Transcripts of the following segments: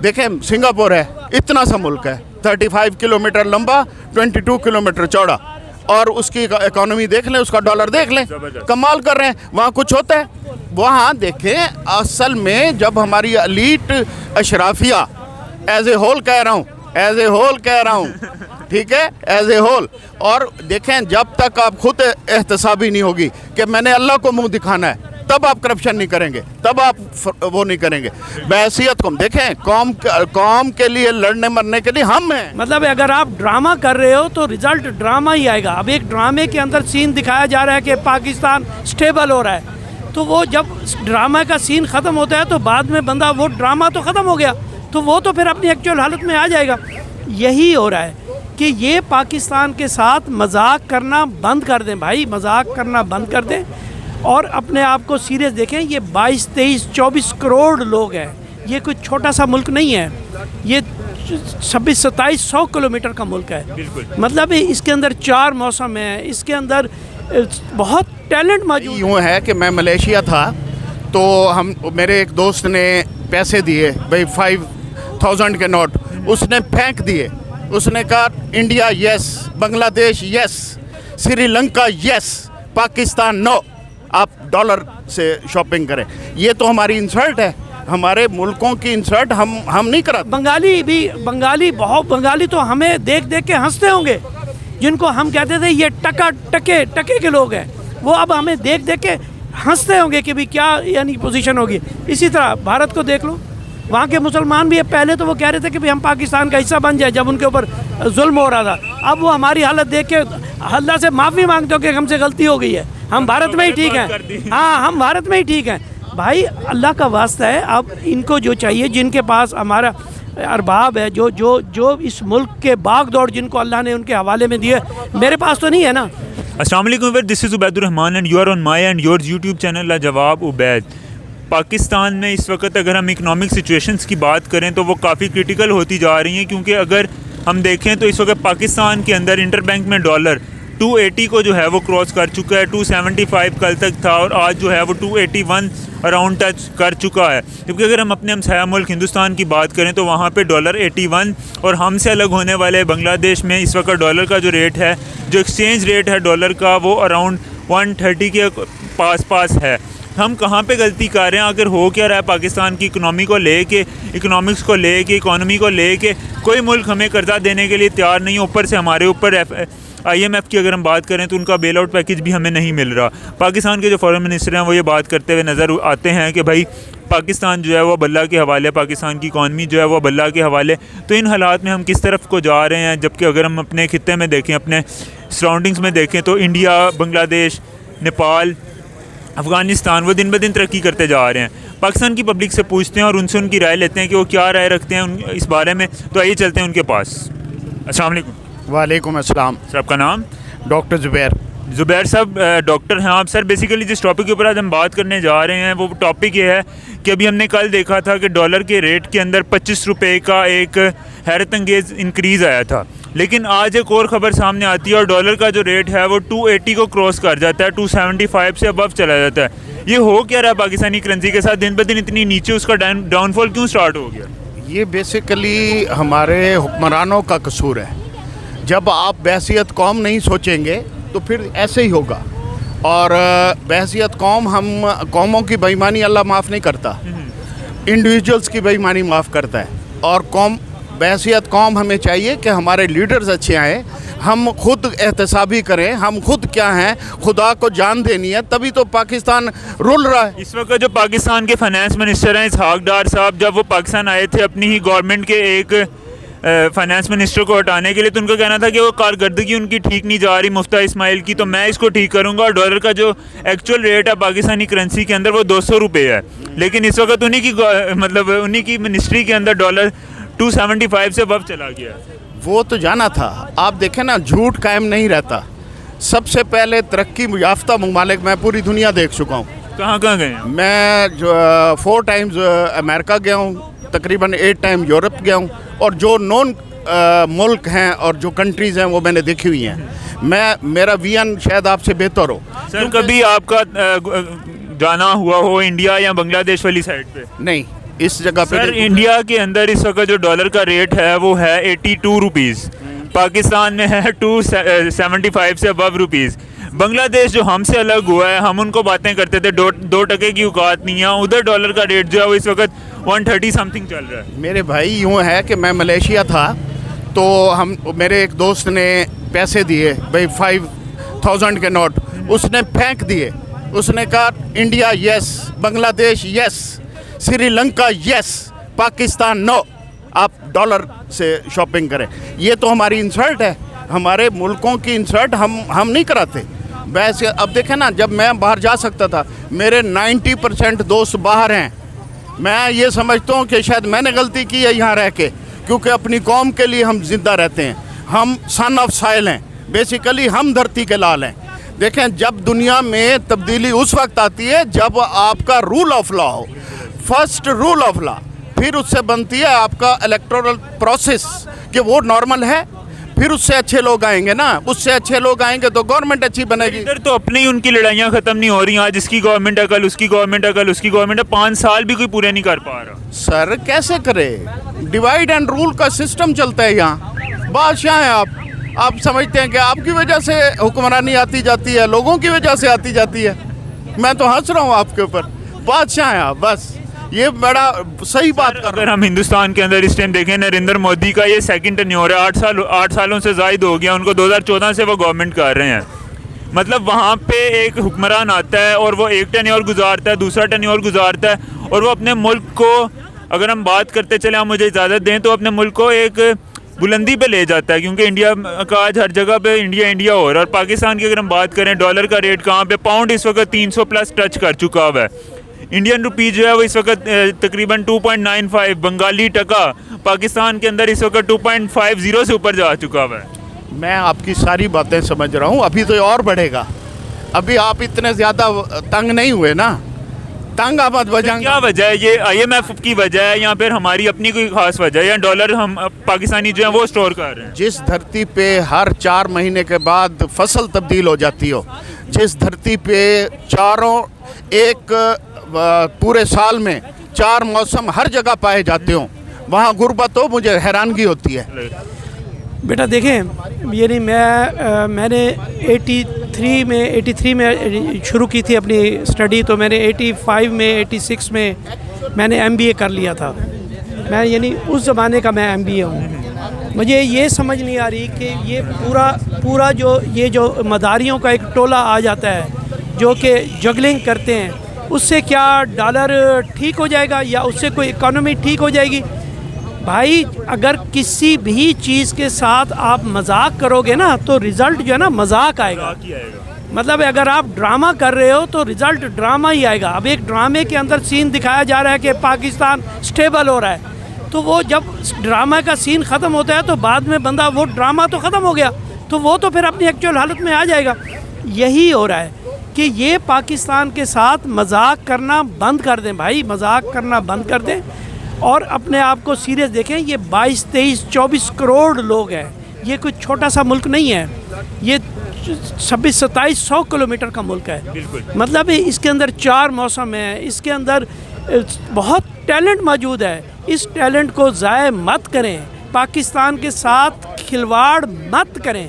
देखें सिंगापुर है, इतना सा मुल्क है, 35 किलोमीटर लंबा, 22 किलोमीटर चौड़ा, और उसकी इकोनॉमी देख लें, उसका डॉलर देख लें, कमाल कर रहे हैं। वहाँ कुछ होता है? वहाँ देखें, असल में जब हमारी एलीट अशराफिया, एज ए होल कह रहा हूँ, एज ए होल कह रहा हूँ, ठीक है, एज ए होल, और देखें जब तक आप खुद एहतसाबी नहीं होगी कि मैंने अल्लाह को मुंह दिखाना है, तब आप करप्शन नहीं करेंगे, तब आप वो नहीं करेंगे। बहैसियत को देखें, कौम के लिए लड़ने मरने के लिए हम हैं। मतलब अगर आप ड्रामा कर रहे हो तो रिजल्ट ड्रामा ही आएगा। अब एक ड्रामे के अंदर सीन दिखाया जा रहा है कि पाकिस्तान स्टेबल हो रहा है, तो वो जब ड्रामा का सीन ख़त्म होता है तो बाद में बंदा, वो ड्रामा तो ख़त्म हो गया, तो वो तो फिर अपनी एक्चुअल हालत में आ जाएगा। यही हो रहा है कि ये पाकिस्तान के साथ मजाक करना बंद कर दें भाई, मजाक करना बंद कर दें और अपने आप को सीरियस देखें। ये 22, 23, 24 करोड़ लोग हैं, ये कोई छोटा सा मुल्क नहीं है, ये 26-2700 किलोमीटर का मुल्क है। मतलब इसके अंदर 4 मौसम हैं, इसके अंदर बहुत टैलेंट मौजूद। यूँ है कि मैं मलेशिया था, तो मेरे एक दोस्त ने पैसे दिए भाई, 5000 के नोट, उसने फेंक दिए। उसने कहा India yes, Bangladesh yes, Sri Lanka yes, Pakistan no, आप डॉलर से शॉपिंग करें। ये तो हमारी इंसल्ट है, हमारे मुल्कों की इंसल्ट हम नहीं कराते। बंगाली तो हमें देख देख के हंसते होंगे, जिनको हम कहते थे ये टके के लोग हैं, वो अब हमें देख देख के हंसते होंगे कि भाई क्या यानी पोजीशन होगी। इसी तरह भारत को देख लो, वहाँ के मुसलमान भी पहले तो वो कह रहे थे कि भाई हम पाकिस्तान का हिस्सा बन जाए, जब उनके ऊपर जुल्म हो रहा था। अब वो हमारी हालत देख के अल्लाह से माफ़ी मांगते हो कि हमसे गलती हो गई है, हम भारत में ही ठीक हैं। हाँ, हम भारत में ही ठीक हैं भाई, अल्लाह का वास्ता है। अब इनको जो चाहिए, जिनके पास हमारा अरबाब है, जो इस मुल्क के बाग दौड़ जिनको अल्लाह ने उनके हवाले में दिए, मेरे पास तो नहीं है ना। अस्सलाम वालेकुम, this is Ubaidur Rahman and you are on my and yours YouTube channel Lajawab Ubaid. Pakistan में इस वक्त अगर हम इकनॉमिक सिचुएशंस की बात करें तो वो काफ़ी क्रिटिकल होती जा रही हैं, क्योंकि अगर हम देखें तो इस वक्त पाकिस्तान के अंदर इंटरबैंक में डॉलर 280 को जो है वो क्रॉस कर चुका है। 275 कल तक था और आज जो है वो 281 अराउंड टच कर चुका है। क्योंकि अगर हम अपने हमसाया मुल्क हिंदुस्तान की बात करें तो वहाँ पे डॉलर 81, और हमसे अलग होने वाले बांग्लादेश में इस वक्त डॉलर का जो रेट है, जो एक्सचेंज रेट है डॉलर का, वो अराउंड 130 के पास है। हम कहाँ पे गलती कर रहे हैं? अगर हो क्या रहा है पाकिस्तान की इकनॉमी को लेके, इकनॉमिक्स को लेके, इकॉनमी को लेके, कोई मुल्क हमें कर्जा देने के लिए तैयार नहीं है। ऊपर से हमारे ऊपर IMF की अगर हम बात करें तो उनका बेल आउट पैकेज भी हमें नहीं मिल रहा। पाकिस्तान के जो फॉरेन मिनिस्टर हैं वो ये बात करते हुए नज़र आते हैं कि भाई पाकिस्तान जो है वो बल्ला के हवाले, पाकिस्तान की इकॉनमी जो है वो बल्ला के हवाले। तो इन हालात में हम किस तरफ को जा रहे हैं? जबकि अगर हम अपने खित्ते में देखें, अपने सराउंडिंग्स में देखें, तो इंडिया, बांग्लादेश, नेपाल, अफ़गानिस्तान वो दिन ब दिन तरक्की करते जा रहे हैं। पाकिस्तान की पब्लिक से पूछते हैं और उनसे उनकी राय लेते हैं कि वो क्या राय रखते हैं इस बारे में। तो आइए चलते हैं उनके पास। अस्सलाम वालेकुम। वालेकुम अस्सलाम। सर आपका नाम? डॉक्टर ज़ुबैर साहब, डॉक्टर हैं आप। सर बेसिकली जिस टॉपिक के ऊपर आज हम बात करने जा रहे हैं वो टॉपिक ये है कि अभी हमने कल देखा था कि डॉलर के रेट के अंदर 25 रुपये का एक हैरत अंगेज़ इंक्रीज़ आया था, लेकिन आज एक और ख़बर सामने आती है और डॉलर का जो रेट है वो 280 को क्रॉस कर जाता है, 275 से अबव चला जाता है। ये हो क्या रहा है पाकिस्तानी करेंसी के साथ? दिन ब दिन इतनी नीचे उसका डाउनफॉल क्यों स्टार्ट हो गया? ये बेसिकली हमारे हुक्मरानों का कसूर है। जब आप बहसियत कौम नहीं सोचेंगे तो फिर ऐसे ही होगा। और बहसियत कौम, हम कौमों की बेईमानी अल्लाह माफ़ नहीं करता, इंडिविजुअल्स की बेईमानी माफ़ करता है। और बहसियत कौम हमें चाहिए कि हमारे लीडर्स अच्छे आएँ, हम खुद एहतसाबी करें, हम खुद क्या हैं, खुदा को जान देनी है, तभी तो पाकिस्तान रुल रहा है। इस वक्त जो पाकिस्तान के फाइनेंस मिनिस्टर हैं इसहाक डार साहब, जब वो पाकिस्तान आए थे अपनी ही गवर्नमेंट के एक फाइनेंस मिनिस्टर को हटाने के लिए, तो उनका कहना था कि वो कारकर्दगी उनकी ठीक नहीं जा रही मुफ्ता इस्माइल की, तो मैं इसको ठीक करूंगा। और डॉलर का जो एक्चुअल रेट है पाकिस्तानी करेंसी के अंदर वो 200 रुपये है, लेकिन इस वक्त उन्हीं की मिनिस्ट्री के अंदर डॉलर 275 से अबव चला गया। वो तो जाना था। आप देखें ना, झूठ कायम नहीं रहता। सबसे पहले तरक्की याफ्ता ममालिक मैं पूरी दुनिया देख चुका हूँ। कहाँ गए? मैं 4 टाइम्स अमेरिका गया हूँ, तकरीबन 8 टाइम यूरोप गया हूँ, और जो नॉन मुल्क हैं और जो कंट्रीज़ हैं वो मैंने देखी हुई हैं। मेरा विजन शायद आपसे बेहतर हो। सर कभी आपका जाना हुआ हो इंडिया या बांग्लादेश वाली साइड पे? नहीं, इस जगह पे सर इंडिया के अंदर इस वक्त जो डॉलर का रेट है वो है 82 रुपीज़, पाकिस्तान में है 275 से अबव रुपीज़। बांग्लादेश जो हमसे अलग हुआ है, हम उनको बातें करते थे 2% की औकात नहीं है, उधर डॉलर का रेट जो है वो इस वक्त 130 समथिंग चल रहा है। मेरे भाई यूँ है कि मैं मलेशिया था तो मेरे एक दोस्त ने पैसे दिए भाई 5000 के नोट, उसने फेंक दिए। उसने कहा India yes, Bangladesh yes, Sri Lanka yes, Pakistan no, आप डॉलर से शॉपिंग करें। ये तो हमारी इंसल्ट है, हमारे मुल्कों की इंसल्ट हम नहीं कराते। वैसे अब देखें ना, जब मैं बाहर जा सकता था, मेरे 90% दोस्त बाहर हैं। मैं ये समझता हूँ कि शायद मैंने गलती की है यहाँ रह के, क्योंकि अपनी कौम के लिए हम जिंदा रहते हैं। हम सन ऑफ साइल हैं, बेसिकली हम धरती के लाल हैं। देखें, जब दुनिया में तब्दीली उस वक्त आती है जब आपका रूल ऑफ लॉ हो, फर्स्ट रूल ऑफ लॉ, फिर उससे बनती है आपका इलेक्टोरल प्रोसेस कि वो नॉर्मल है, फिर उससे अच्छे लोग आएंगे ना, उससे अच्छे लोग आएंगे तो गवर्नमेंट अच्छी बनेगी। इधर तो अपने ही उनकी लड़ाइयाँ ख़त्म नहीं हो रही, आज इसकी गवर्नमेंट है, कल उसकी गवर्नमेंट है, कल उसकी गवर्नमेंट है, 5 साल भी कोई पूरे नहीं कर पा रहा। सर कैसे करे, डिवाइड एंड रूल का सिस्टम चलता है यहाँ। बादशाह हैं आप समझते हैं कि आपकी वजह से हुक्मरानी आती जाती है, लोगों की वजह से आती जाती है। मैं तो हंस रहा हूँ आपके ऊपर, बादशाह हैं आप, बस ये बड़ा सही बात कर रहे अगर हम हिंदुस्तान के अंदर इस टाइम देखें, नरेंद्र मोदी का ये सेकंड टेन्योर है, 8 सालों से ज़ायद हो गया उनको, 2014 से वो गवर्नमेंट कर रहे हैं। मतलब वहाँ पे एक हुक्मरान आता है और वो एक टेन्योर गुजारता है, दूसरा टेन्योर गुजारता है, और वो अपने मुल्क को, अगर हम बात करते चले, आप मुझे इजाज़त दें, तो अपने मुल्क को एक बुलंदी पे ले जाता है, क्योंकि इंडिया का आज हर जगह पे इंडिया इंडिया हो रहा है। और पाकिस्तान की अगर हम बात करें, डॉलर का रेट कहाँ पे, पाउंड इस वक्त 300 प्लस टच कर चुका हुआ है। इंडियन रुपी जो है वो इस वक्त तकरीबन 2.95, बंगाली टका पाकिस्तान के अंदर इस वक्त 2.50 से ऊपर जा चुका हुआ है। मैं आपकी सारी बातें समझ रहा हूँ, अभी तो और बढ़ेगा। अभी आप इतने ज़्यादा तंग नहीं हुए ना, तंग आप वजह क्या वजह है? ये IMF की वजह है या फिर हमारी अपनी कोई खास वजह है, या डॉलर हम पाकिस्तानी जो है वो स्टोर कर रहे हैं? जिस धरती पे हर 4 महीने के बाद फसल तब्दील हो जाती हो, जिस धरती पे चारों एक पूरे साल में 4 मौसम हर जगह पाए जाते हो, वहाँ गुर्बत हो, मुझे हैरानगी होती है। बेटा देखें, ये नहीं, मैंने 83 में शुरू की थी अपनी स्टडी, तो मैंने 85 में 86 में मैंने MBA कर लिया था। मैं यानी उस ज़माने का मैं MBA हूँ। मुझे ये समझ नहीं आ रही कि ये पूरा जो मदारियों का एक टोला आ जाता है जो कि जगलिंग करते हैं, उससे क्या डॉलर ठीक हो जाएगा या उससे कोई इकॉनमी ठीक हो जाएगी? भाई, अगर किसी भी चीज़ के साथ आप मजाक करोगे ना तो रिज़ल्ट जो है ना मजाक आएगा। मतलब अगर आप ड्रामा कर रहे हो तो रिज़ल्ट ड्रामा ही आएगा। अब एक ड्रामे के अंदर सीन दिखाया जा रहा है कि पाकिस्तान स्टेबल हो रहा है, तो वो जब ड्रामा का सीन ख़त्म होता है तो बाद में बंदा, वो ड्रामा तो ख़त्म हो गया, तो वो तो फिर अपनी एक्चुअल हालत में आ जाएगा। यही हो रहा है कि ये पाकिस्तान के साथ मजाक करना बंद कर दें भाई, मजाक करना बंद कर दें और अपने आप को सीरियस देखें। ये 22, 23, 24 करोड़ लोग हैं, ये कोई छोटा सा मुल्क नहीं है, ये 26-2700 किलोमीटर का मुल्क है। मतलब इसके अंदर 4 मौसम हैं, इसके अंदर बहुत टैलेंट मौजूद है। इस टैलेंट को ज़ाय मत करें, पाकिस्तान के साथ खिलवाड़ मत करें।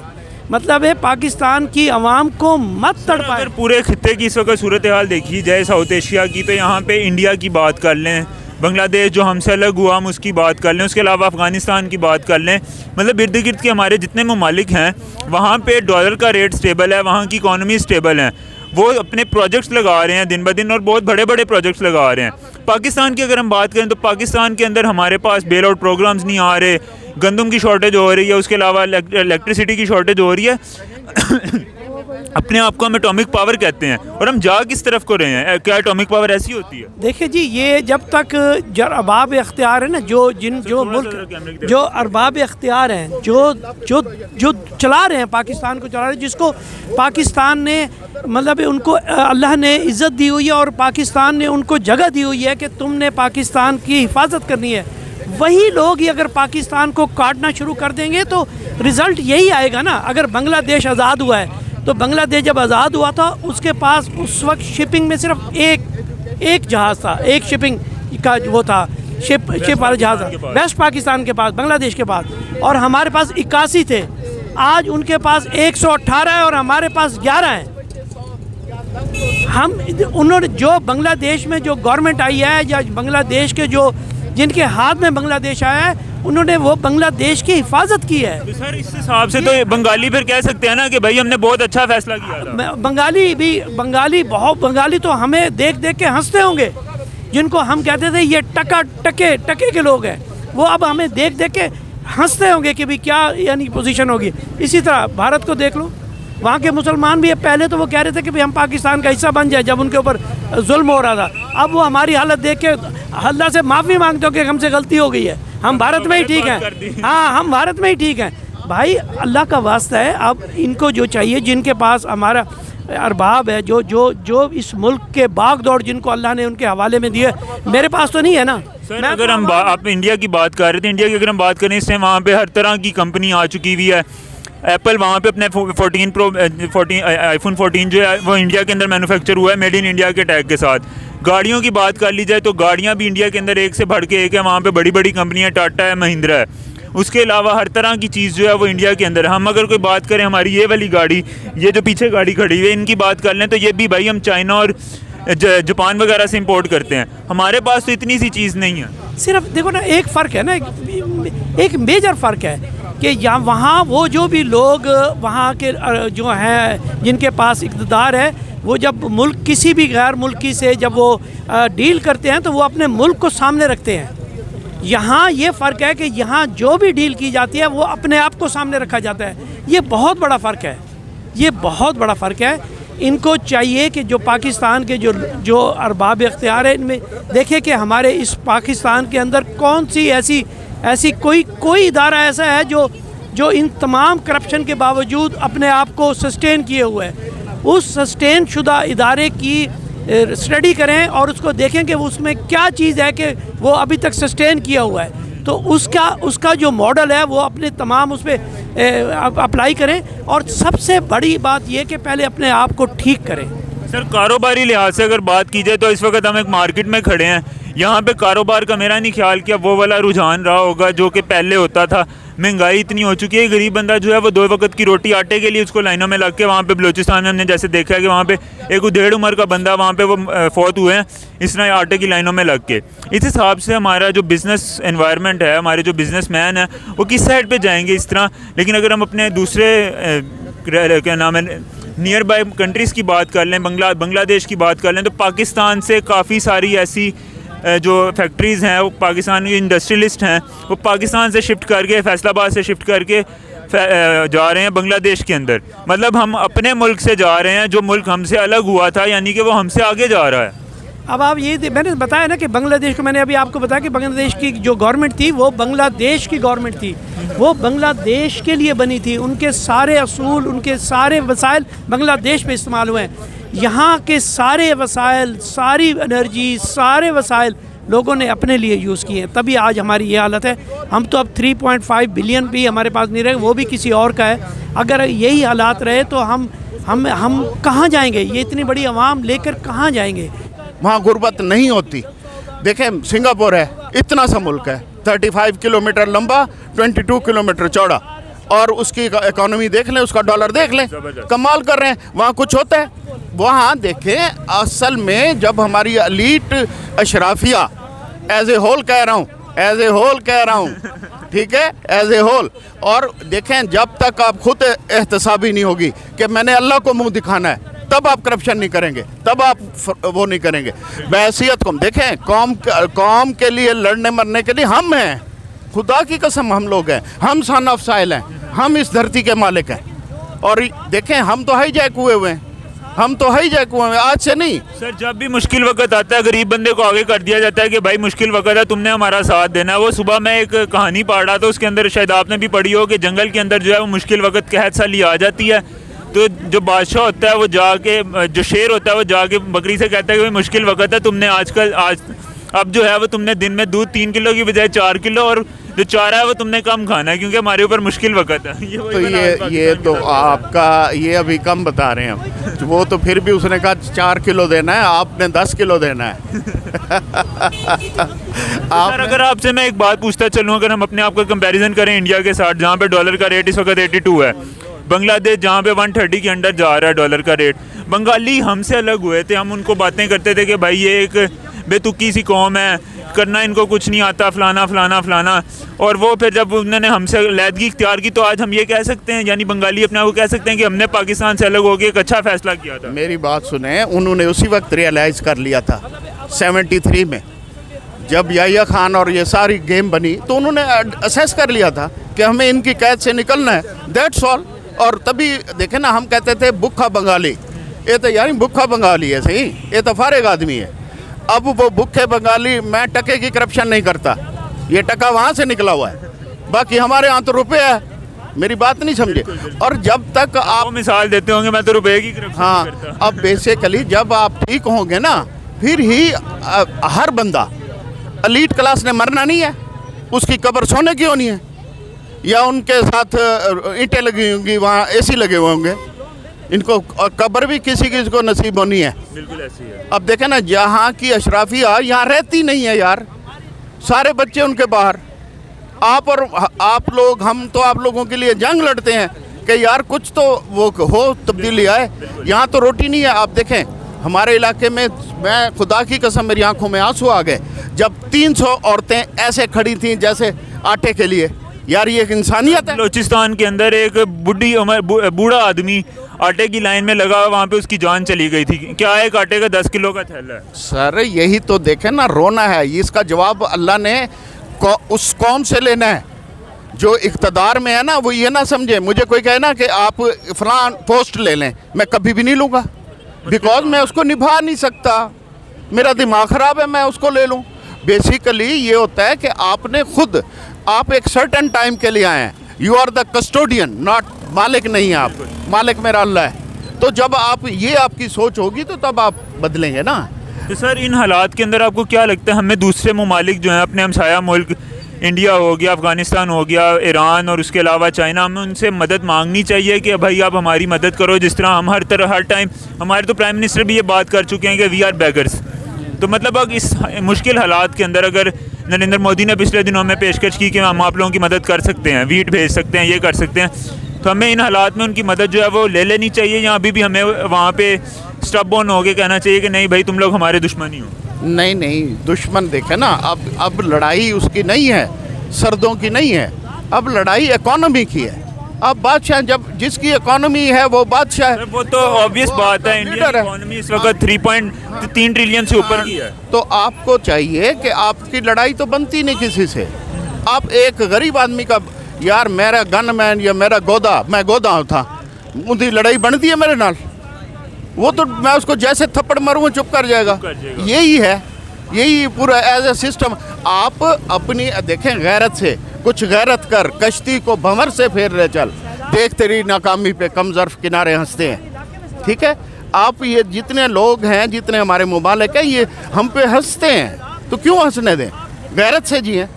मतलब है पाकिस्तान की आवाम को मत तड़पाएं। अगर पूरे खित्ते की इस वक्त सूरत हाल देखी जाए साउथ एशिया की, तो यहाँ पे इंडिया की बात कर लें, बांग्लादेश जो हमसे अलग हुआ हम उसकी बात कर लें, उसके अलावा अफ़गानिस्तान की बात कर लें, मतलब इर्द गिर्द के हमारे जितने ममालिक हैं वहाँ पे डॉलर का रेट स्टेबल है, वहाँ की इकॉनमी स्टेबल है, वो अपने प्रोजेक्ट्स लगा रहे हैं दिन ब दिन और बहुत बड़े बड़े प्रोजेक्ट्स लगा रहे हैं। पाकिस्तान की अगर हम बात करें तो पाकिस्तान के अंदर हमारे पास बेल आउट प्रोग्राम्स नहीं आ रहे, गंदम की शॉर्टेज हो रही है, उसके अलावा इलेक्ट्रिसिटी की शॉर्टेज हो रही है। अपने आप को हम एटॉमिक पावर कहते हैं और हम जा किस तरफ को रहे हैं? क्या एटॉमिक पावर ऐसी होती है? देखिए जी, ये जब तक जो अरबाब इख्तियार है ना, जो मुल्क जो अरबाब इख्तियार हैं, जो चला रहे हैं पाकिस्तान को, चला रहे हैं, जिसको पाकिस्तान ने, मतलब उनको अल्लाह ने इज़्ज़त दी हुई है और पाकिस्तान ने उनको जगह दी हुई है कि तुमने पाकिस्तान की हिफाजत करनी है, वही लोग ही अगर पाकिस्तान को काटना शुरू कर देंगे तो रिज़ल्ट यही आएगा ना। अगर बांग्लादेश आज़ाद हुआ है तो बांग्लादेश जब आज़ाद हुआ था उसके पास उस वक्त शिपिंग में सिर्फ एक जहाज़ था, एक शिपिंग का वो था, शिप वाले जहाज़, वेस्ट पाकिस्तान के पास, बांग्लादेश के पास, और हमारे पास 81 थे। आज उनके पास 118 है और हमारे पास 11 हैं। उन्होंने जो बांग्लादेश में जो गवर्नमेंट आई है, या बांग्लादेश के जो जिनके हाथ में बांग्लादेश आया है, उन्होंने वो बांग्लादेश की हिफाजत की है। तो सर इस हिसाब से तो बंगाली फिर कह सकते हैं ना कि भाई हमने बहुत अच्छा फैसला किया था। बंगाली तो हमें देख देख के हंसते होंगे, जिनको हम कहते थे ये टके के लोग हैं, वो अब हमें देख देख के हंसते होंगे कि भाई क्या यानी पोजीशन होगी। इसी तरह भारत को देख लो, वहाँ के मुसलमान भी पहले तो वो कह रहे थे कि भाई हम पाकिस्तान का हिस्सा बन जाए, जब उनके ऊपर जुल्म हो रहा था। अब वो हमारी हालत देख के अल्लाह से माफ़ी मांगते हो कि हमसे गलती हो गई है, हम भारत में ही ठीक हैं। हाँ, हम भारत में ही ठीक हैं। भाई अल्लाह का वास्ता है, अब इनको जो चाहिए, जिनके पास हमारा अरबाब है, जो इस मुल्क के बाग दौड़ जिनको अल्लाह ने उनके हवाले में दिए, मेरे पास तो नहीं है ना। सर अगर हम आप इंडिया की बात कर रहे थे, इंडिया की अगर हम बात करें, इससे वहाँ पे हर तरह की कंपनी आ चुकी हुई है। एप्पल वहाँ पे अपने 14 आईफोन 14 जो है वो इंडिया के अंदर मैन्युफैक्चर हुआ है, मेड इन इंडिया के टैग के साथ। गाड़ियों की बात कर ली जाए तो गाड़ियाँ भी इंडिया के अंदर एक से बढ़ के एक है। वहाँ पे बड़ी बड़ी कंपनियाँ, टाटा है, महिंद्रा है। उसके अलावा हर तरह की चीज़ जो है वो इंडिया के अंदर है। हम अगर कोई बात करें, हमारी ये वाली गाड़ी, ये जो पीछे गाड़ी खड़ी हुई है, इनकी बात कर लें तो ये भी भाई हम चाइना और जापान वगैरह से इंपोर्ट करते हैं। हमारे पास तो इतनी सी चीज़ नहीं है। सिर्फ देखो ना, एक फ़र्क है ना, एक मेजर फ़र्क है कि यहाँ वहाँ वो जो भी लोग वहाँ के जो हैं, जिनके पास इक़्तिदार है, वो जब मुल्क किसी भी गैर मुल्की से जब वो डील करते हैं तो वो अपने मुल्क को सामने रखते हैं। यहाँ ये फ़र्क है कि यहाँ जो भी डील की जाती है वो अपने आप को सामने रखा जाता है। ये बहुत बड़ा फ़र्क है, ये बहुत बड़ा फ़र्क है। इनको चाहिए कि जो पाकिस्तान के जो अरबाब इख्तियार है, इनमें देखें कि हमारे इस पाकिस्तान के अंदर कौन सी ऐसी कोई इदारा ऐसा है जो इन तमाम करप्शन के बावजूद अपने आप को सस्टेन किए हुए है। उस सस्टेन शुदा इदारे की स्टडी करें और उसको देखें कि उसमें क्या चीज़ है कि वो अभी तक सस्टेन किया हुआ है, तो उसका जो मॉडल है वो अपने तमाम उस पर अप्लाई करें। और सबसे बड़ी बात ये कि पहले अपने आप को ठीक करें। सर कारोबारी लिहाज से अगर बात की जाए तो इस वक्त हम एक मार्केट में खड़े हैं। यहाँ पे कारोबार का मेरा नहीं ख्याल कि अब वो वाला रुझान रहा होगा जो कि पहले होता था। महंगाई इतनी हो चुकी है, गरीब बंदा जो है वो 2 वक्त की रोटी आटे के लिए उसको लाइनों में लग के, वहाँ पे बलूचिस्तान में हमने जैसे देखा है कि वहाँ पे एक 1.5 उम्र का बंदा वहाँ पे वो फौत हुए हैं इस तरह आटे की लाइनों में लग के। इस हिसाब से हमारा जो बिज़नेस एनवायरनमेंट है, हमारे जो बिज़नेसमैन है वो किस साइड पे जाएंगे इस तरह। लेकिन अगर हम अपने दूसरे क्या नाम है नियर बाय कंट्रीज़ की बात कर लें, बांग्लादेश की बात कर लें, तो पाकिस्तान से काफ़ी सारी ऐसी जो फैक्ट्रीज़ हैं, वो पाकिस्तान के इंडस्ट्रियलिस्ट हैं, वो पाकिस्तान से शिफ्ट करके, फैसलाबाद से शिफ्ट करके जा रहे हैं बांग्लादेश के अंदर। मतलब हम अपने मुल्क से जा रहे हैं, जो मुल्क हमसे अलग हुआ था, यानी कि वो हमसे आगे जा रहा है। अब आप ये मैंने बताया ना कि बांग्लादेश को, मैंने अभी आपको बताया कि बांग्लादेश की जो गवर्नमेंट थी वो बांग्लादेश की गवर्नमेंट थी, वो बांग्लादेश के लिए बनी थी। उनके सारे असूल, उनके सारे वसाइल बांग्लादेश में इस्तेमाल हुए हैं। यहाँ के सारे वसाइल, सारी एनर्जी, सारे वसाइल लोगों ने अपने लिए यूज़ किए हैं, तभी आज हमारी ये हालत है। हम तो अब 3.5 बिलियन भी हमारे पास नहीं रहे, वो भी किसी और का है। अगर यही हालात रहे तो हम कहाँ जाएंगे? ये इतनी बड़ी आवाम लेकर कहाँ जाएंगे? वहाँ गुर्बत नहीं होती। देखें सिंगापुर है, इतना सा मुल्क है, 35 किलोमीटर लंबा, 22 किलोमीटर चौड़ा, और उसकी इकोनॉमी देख लें, उसका डॉलर देख लें, कमाल कर रहे हैं। वहाँ कुछ होता है? वहाँ देखें असल में जब हमारी एलीट अशराफिया, एज ए होल कह रहा हूँ, ठीक है, एज ए होल, और देखें जब तक आप खुद एहतसाबी नहीं होगी कि मैंने अल्लाह को मुंह दिखाना है, तब आप करप्शन नहीं करेंगे, तब आप वो नहीं करेंगे। बहैसियत कौम, देखें कौम के लिए लड़ने मरने के लिए हम हैं, खुदा की कसम हम लोग हैं, हम सन ऑफ साइल हैं, हम इस धरती के मालिक हैं। और देखें हम तो हाईजैक हुए हुए हैं, आज से नहीं। सर जब भी मुश्किल वक्त आता है, गरीब बंदे को आगे कर दिया जाता है कि भाई मुश्किल वक्त है, तुमने हमारा साथ देना है। वो सुबह मैं एक कहानी पढ़ रहा था, उसके अंदर शायद आपने भी पढ़ी हो कि जंगल के अंदर जो है वो मुश्किल वक्त कहत साली आ जाती है, तो जो बादशाह होता है वो जाके, जो शेर होता है वो जाके बकरी से कहता है कि भाई मुश्किल वक्त है, तुमने अब जो है वो तुमने दिन में दूध 3 किलो की बजाय 4 किलो और जो चारा है वो तुमने कम खाना है क्योंकि हमारे ऊपर मुश्किल वक्त है। तो ये तो आपका ये अभी कम बता रहे हैं हम, वो तो फिर भी उसने कहा 4 किलो देना है, आपने 10 किलो देना है। सर अगर आपसे मैं एक बात पूछता चलूँ, अगर हम अपने आप का कंपैरिजन करें इंडिया के साथ, जहाँ पे डॉलर का रेट इस वक्त 82 है, बांग्लादेश जहाँ पे 130 के अंडर जा रहा है डॉलर का रेट, बंगाली हमसे अलग हुए थे, हम उनको बातें करते थे कि भाई ये एक बेतुकी सी कौम है, करना इनको कुछ नहीं आता, फलाना फलाना फलाना, और वो फिर जब उन्होंने हमसे अलहदगी इख्तियार की तो आज हम ये कह सकते हैं, यानी बंगाली अपने आप को कह सकते हैं कि हमने पाकिस्तान से अलग होकर एक अच्छा फैसला किया था। मेरी बात सुने, उन्होंने उसी वक्त रियलाइज़ कर लिया था 73 में जब याह्या खान और ये सारी गेम बनी, तो उन्होंने असेस कर लिया था कि हमें इनकी कैद से निकलना है, दैट्स ऑल। और तभी देखे ना, हम कहते थे भुक्खा बंगाली, ये तो यानी भुक्खा बंगाली है, सही, ये तो फारेग आदमी है। अब वो भुक्खे बंगाली, मैं टके की करप्शन नहीं करता, ये टका वहाँ से निकला हुआ है, बाकी हमारे यहाँ तो रुपये है। मेरी बात नहीं समझे। और जब तक आप मिसाल देते होंगे, मैं तो रुपए की करप्शन हाँ, नहीं करता। अब बेसिकली जब आप ठीक होंगे ना, फिर ही हर बंदा, एलीट क्लास ने मरना नहीं है, उसकी कब्र सोने की होनी है, या उनके साथ ईंटें लगी होंगी, वहाँ एसी लगे हुए होंगे, इनको कब्र भी किसी किसी को नसीब होनी है। बिल्कुल ऐसी है। अब देखें ना, जहाँ की अशराफिया यहाँ रहती नहीं है यार, सारे बच्चे उनके बाहर। आप लोग, हम तो आप लोगों के लिए जंग लड़ते हैं कि यार कुछ तो वो हो, तब्दीली आए। यहाँ तो रोटी नहीं है। आप देखें हमारे इलाके में, मैं खुदा की कसम मेरी आंखों में आंसू आ गए जब 300 औरतें ऐसे खड़ी थीं जैसे आटे के लिए। यार ये एक इंसानियत है। बलूचिस्तान के अंदर एक बूढ़ा आदमी आटे की लाइन में लगा, वहाँ पे उसकी जान चली गई थी। क्या एक आटे का 10 किलो का थैला है? सर यही तो देखें ना, रोना है। इसका जवाब अल्लाह ने उस कौम से लेना है जो इक़्तिदार में है ना। वो ये ना समझे, मुझे कोई कहे ना कि आप फलां पोस्ट ले लें, मैं कभी भी नहीं लूँगा, बिकॉज मैं उसको निभा नहीं सकता, मेरा दिमाग ख़राब है, मैं उसको ले लूँ। बेसिकली ये होता है कि आपने खुद, आप एक सर्टेन टाइम के लिए आए हैं, you are the custodian, not मालिक नहीं है आप, मालिक मेरा अल्लाह है। तो जब आप, ये आपकी सोच होगी तो तब आप बदलेंगे ना। तो सर इन हालात के अंदर आपको क्या लगता है, हमें दूसरे ममालिक जो हैं, अपने हमसाया मुल्क इंडिया हो गया, अफ़गानिस्तान हो गया, ईरान और उसके अलावा चाइना, हमें उनसे मदद मांगनी चाहिए कि भाई आप हमारी मदद करो, जिस तरह हम हर टाइम, हमारे तो प्राइम मिनिस्टर भी ये बात कर चुके हैं कि वी आर बेगर्स। तो मतलब अब इस मुश्किल हालात के अंदर अगर नरेंद्र मोदी ने पिछले दिनों में पेशकश की कि हम आप लोगों की मदद कर सकते हैं, वीट भेज सकते हैं, ये कर सकते हैं, तो हमें इन हालात में उनकी मदद जो है वो ले लेनी चाहिए, या अभी भी हमें वहाँ पे स्टब ऑन होके कहना चाहिए कि नहीं भाई तुम लोग हमारे दुश्मन ही हो? नहीं नहीं, दुश्मन देखे ना, अब लड़ाई उसकी नहीं है, सर्दों की नहीं है, अब लड़ाई इकोनॉमी की है। अब बादशाह, जब जिसकी इकोनॉमी है वो बादशाह है। वो तो ऑब्वियस बात है, इंडिया की इकोनॉमी इस वक्त 3.3 ट्रिलियन से ऊपर की है। तो आपको चाहिए कि आपकी लड़ाई तो बनती नहीं किसी से। आप एक गरीब आदमी का, यार मेरा गनमैन या मेरा गोदा, मैं गोदा था, उनकी लड़ाई बनती है मेरे नाल, वो तो मैं उसको जैसे थप्पड़ मारूंगा चुप कर जाएगा। यही है, यही पूरा एज ए सिस्टम। आप अपनी देखें, गैरत से कुछ गैरत कर, कश्ती को भंवर से फेर रहे चल, देख तेरी नाकामी पे कम ज़र्फ किनारे हंसते हैं। ठीक है, आप ये जितने लोग हैं, जितने हमारे मुमालिक हैं, ये हम पे हंसते हैं, तो क्यों हंसने दें? गैरत से जिए।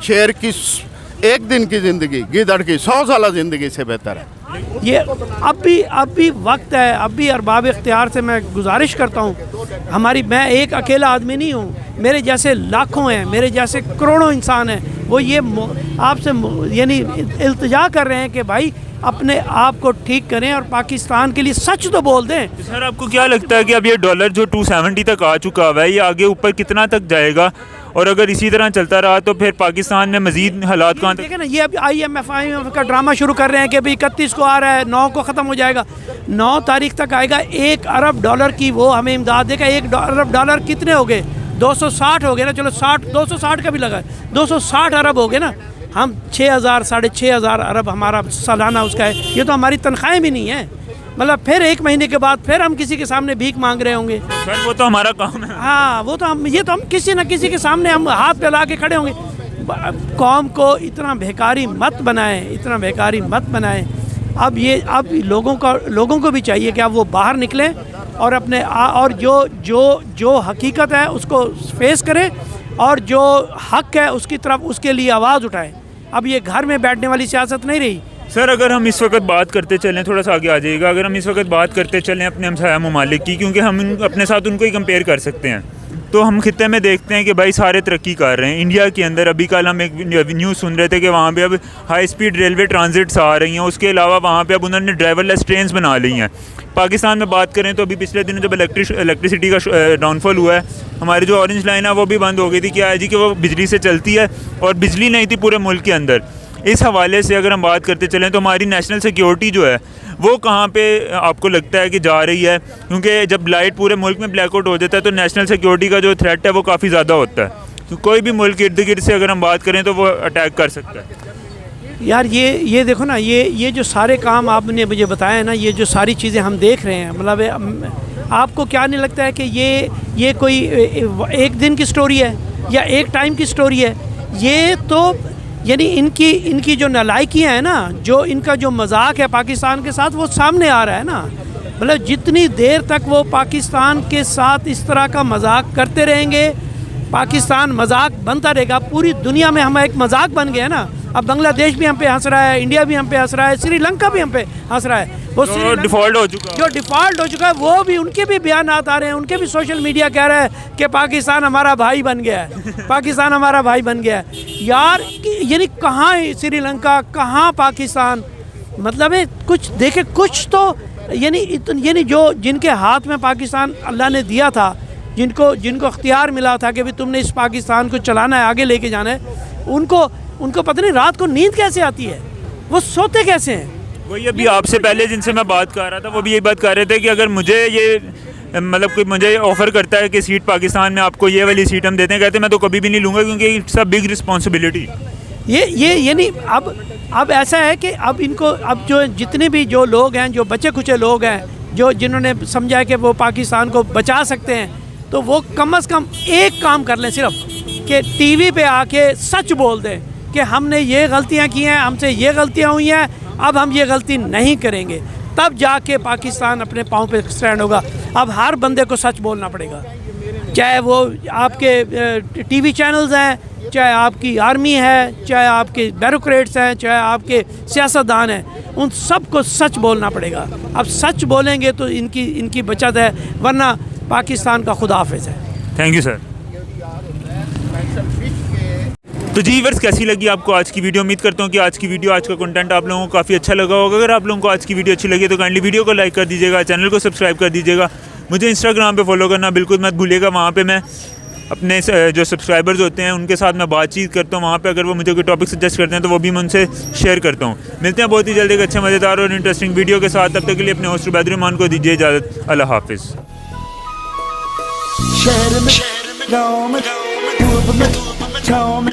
शेर की एक दिन की ज़िंदगी गीदड़ की 100 साल ज़िंदगी से बेहतर है। ये अब भी वक्त है, अब भी अरबाब इख्तियार से मैं गुजारिश करता हूँ, मैं एक अकेला आदमी नहीं हूँ, मेरे जैसे लाखों हैं, मेरे जैसे करोड़ों इंसान हैं, वो ये आपसे यानी इल्तिजा कर रहे हैं कि भाई अपने आप को ठीक करें और पाकिस्तान के लिए सच तो बोल दें। सर आपको क्या लगता है कि अब ये डॉलर जो 270 तक आ चुका हुआ है, ये आगे ऊपर कितना तक जाएगा, और अगर इसी तरह चलता रहा तो फिर पाकिस्तान में मजीद हालात कहाँ तक? देखिए ना, ये अभी IMF का ड्रामा शुरू कर रहे हैं कि भाई 31 को आ रहा है, 9 को ख़त्म हो जाएगा, 9 तारीख तक आएगा, $1 अरब की वो हमें इमदाद देगा। $1 अरब कितने हो गए? 260 हो गए ना, चलो 260 का भी लगा, 260 अरब हो गए ना। हम 6,000 साढ़े 6,000 अरब हमारा सालाना उसका है। ये तो हमारी तनख्वाहें भी नहीं है, मतलब फिर 1 महीने के बाद फिर हम किसी के सामने भीख मांग रहे होंगे। सर वो तो हमारा काम है। हाँ, वो तो हम किसी न किसी के सामने हम हाथ फैला के खड़े होंगे। कौम को इतना बेकारी मत बनाएं, इतना बेकारी मत बनाएं। अब लोगों को भी चाहिए कि अब वो बाहर निकलें और अपने और जो हकीकत है उसको फेस करें, और जो हक है उसकी तरफ उसके लिए आवाज़ उठाएं। अब ये घर में बैठने वाली सियासत नहीं रही। सर अगर हम इस वक्त बात करते चलें, थोड़ा सा आगे आ जाइएगा, अगर हम इस वक्त बात करते चलें अपने हमसाया ममालिक की, क्योंकि हम अपने साथ उनको ही कंपेयर कर सकते हैं, तो हम खित्ते में देखते हैं कि भाई सारे तरक्की कर रहे हैं। इंडिया के अंदर अभी कल हम एक न्यूज़ सुन रहे थे कि वहाँ पे अब हाई स्पीड रेलवे ट्रांजिट्स आ रही हैं, उसके अलावा वहाँ पे अब उन्होंने ड्राइवरलेस ट्रेन्स बना ली हैं। पाकिस्तान में बात करें तो अभी पिछले दिनों जब इलेक्ट्रिसिटी का डाउनफॉल हुआ है, हमारी जो ऑरेंज लाइन है वो भी बंद हो गई थी। क्या है जी कि वो बिजली से चलती है और बिजली नहीं थी पूरे मुल्क के अंदर। इस हवाले से अगर हम बात करते चलें तो हमारी नेशनल सिक्योरिटी जो है वो कहाँ पे आपको लगता है कि जा रही है? क्योंकि जब लाइट पूरे मुल्क में ब्लैकआउट हो जाता है तो नेशनल सिक्योरिटी का जो थ्रेट है वो काफ़ी ज़्यादा होता है। तो कोई भी मुल्क इर्द गिर्द से अगर हम बात करें तो वो अटैक कर सकता है। यार ये देखो ना, ये जो सारे काम आपने मुझे बताया ना, ये जो सारी चीज़ें हम देख रहे हैं, मतलब आपको क्या नहीं लगता है कि ये कोई एक दिन की स्टोरी है या एक टाइम की स्टोरी है? ये तो यानी इनकी जो नालायकियाँ हैं ना, जो इनका जो मजाक है पाकिस्तान के साथ, वो सामने आ रहा है ना। मतलब जितनी देर तक वो पाकिस्तान के साथ इस तरह का मजाक करते रहेंगे, पाकिस्तान मजाक बनता रहेगा। पूरी दुनिया में हम एक मजाक बन गए ना। अब बांग्लादेश भी हम पे हंस रहा है, इंडिया भी हम पे हंस रहा है, श्रीलंका भी हम पे हंस रहा है। वो तो डिफ़ॉल्ट हो चुका है, जो डिफ़ॉल्ट हो चुका है, वो भी उनके भी बयान आ रहे हैं, उनके भी सोशल मीडिया कह रहा है कि पाकिस्तान हमारा भाई बन गया है, पाकिस्तान हमारा भाई बन गया है। यार यानी कहाँ श्रीलंका, कहाँ पाकिस्तान? मतलब है कुछ देखे, कुछ तो यानी जो जिनके हाथ में पाकिस्तान अल्लाह ने दिया था, जिनको अख्तियार मिला था कि भाई तुमने इस पाकिस्तान को चलाना है, आगे लेके जाना है, उनको पता नहीं रात को नींद कैसे आती है, वो सोते कैसे हैं? वही अभी आपसे पहले जिनसे मैं बात कर रहा था वो भी यही बात कर रहे थे कि अगर मुझे ये मतलब कोई मुझे ऑफ़र करता है कि सीट पाकिस्तान में आपको ये वाली सीट हम देते हैं, कहते मैं तो कभी भी नहीं लूँगा क्योंकि इट्स अ बिग रिस्पॉन्सिबिलिटी। ये यानी अब ऐसा है कि अब इनको, अब जो जितने भी जो लोग हैं, जो बचे खुचे लोग हैं, जो जिन्होंने समझा है कि वो पाकिस्तान को बचा सकते हैं, तो वो कम से कम एक काम कर लें, सिर्फ कि टीवी पे आके सच बोल दें कि हमने ये गलतियां की हैं, हमसे ये गलतियां हुई हैं, अब हम ये गलती नहीं करेंगे। तब जाके पाकिस्तान अपने पाँव पे स्टैंड होगा। अब हर बंदे को सच बोलना पड़ेगा, चाहे वो आपके टीवी चैनल्स हैं, चाहे आपकी आर्मी है, चाहे आपके ब्यूरोक्रेट्स हैं, चाहे आपके सियासतदान हैं, उन सबको सच बोलना पड़ेगा। अब सच बोलेंगे तो इनकी बचत है, वरना पाकिस्तान का खुदा हाफिज़ है। Thank you sir. तो जी व्यूअर्स, कैसी लगी आपको आज की वीडियो? उम्मीद करता हूँ कि आज की वीडियो, आज का कंटेंट आप लोगों को काफ़ी अच्छा लगा होगा। अगर आप लोगों को आज की वीडियो अच्छी लगी तो काइंडली वीडियो को लाइक कर दीजिएगा, चैनल को सब्सक्राइब कर दीजिएगा। मुझे इंस्टाग्राम पे फॉलो करना बिल्कुल मत भूलिएगा। वहाँ पे मैं अपने जो सब्सक्राइबर्स होते हैं उनके साथ मैं बातचीत करता हूँ। वहाँ पे अगर वो मुझे कोई टॉपिक सजेस्ट करते हैं तो वो भी मैं उनसे शेयर करता हूँ। मिलते हैं बहुत ही जल्दी एक अच्छे मज़ेदार और इंटरेस्टिंग वीडियो के साथ। तब तक के लिए अपने होस्ट उबैद रहमान को दीजिए इजाज़त। अल्लाह हाफिज़।